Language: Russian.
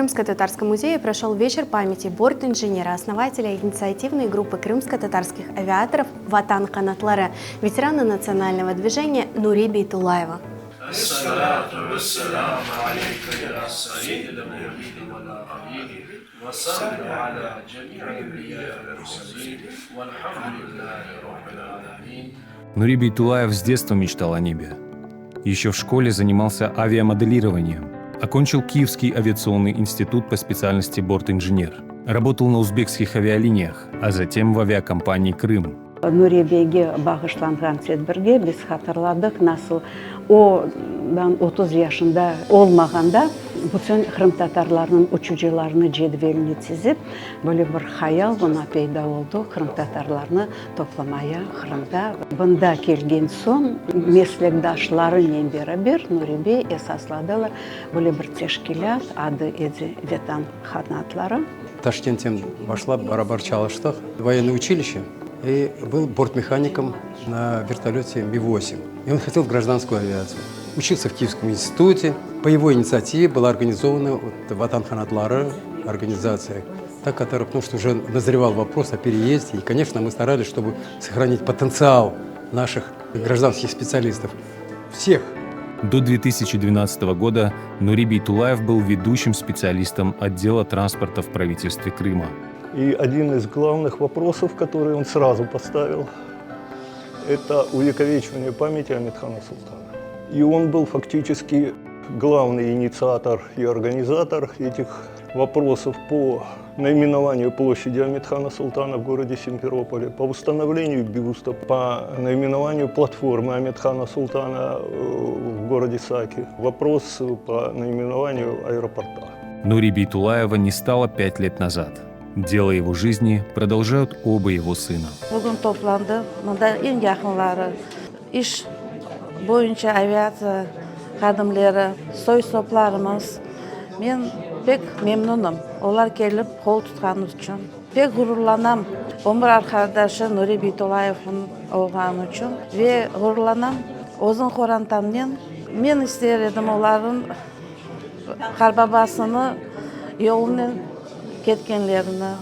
Крымско-Татарском музее прошел вечер памяти борт-инженера, основателя инициативной группы крымско-татарских авиаторов «Ватан канатлары», ветерана национального движения Нури Бейтулаева. Нури Бейтулаев с детства мечтал о небе. Еще в школе занимался авиамоделированием. Окончил Киевский авиационный институт по специальности борт-инженер. Работал на узбекских авиалиниях, а затем в авиакомпании «Крым». Нури Бейге bağışlanған тедбірге біз хатırladık, nasıl odan 30 yaşında olmağanda bütün Kırım Tatarlarının uçucularını cedvelini çizip böyle bir hayal buna peyda oldu. Kırım Tatarlarını toplamaya Kırım'da. Bunda kelgen son meslektaşlarıyla beraber Nuri Bey esasladılar. Böyle bir teşkilat adı edi Vatan kanatları. Ташкенттен башлап барабар çalıştık. Военное училище. И был бортмехаником на вертолете Ми-8. И он хотел в гражданскую авиацию. Учился в Киевском институте. По его инициативе была организована Ватан канатлары организация, потому что уже назревал вопрос о переезде. И, конечно, мы старались, чтобы сохранить потенциал наших гражданских специалистов. Всех. До 2012 года Нури Бейтулаев был ведущим специалистом отдела транспорта в правительстве Крыма. И один из главных вопросов, который он сразу поставил, это увековечивание памяти Амедхана Султана. И он был фактически главный инициатор и организатор этих вопросов по наименованию площади Амедхана Султана в городе Симферополе, по установлению бюста, по наименованию платформы Амедхана Султана в городе Саки, вопрос по наименованию аэропорта. Нури Бейтулаева не стало 5 лет назад. Дело его жизни продолжают оба его сына. Bugün toplandı. Bunda en yakınları, iş boyunca aviatsiya xodimlari, soy-soplarimiz. Men pek memnunum. Onlar kelib qo'l tutganimiz uchun. Pek g'ururlanam. 11 arkadaşı Nuri Beytulayev'in olgani uchun ve g'ururlanam. O'zim Xorantamdan men ister edim onların qarbabasini yo'lini ketkenlerini,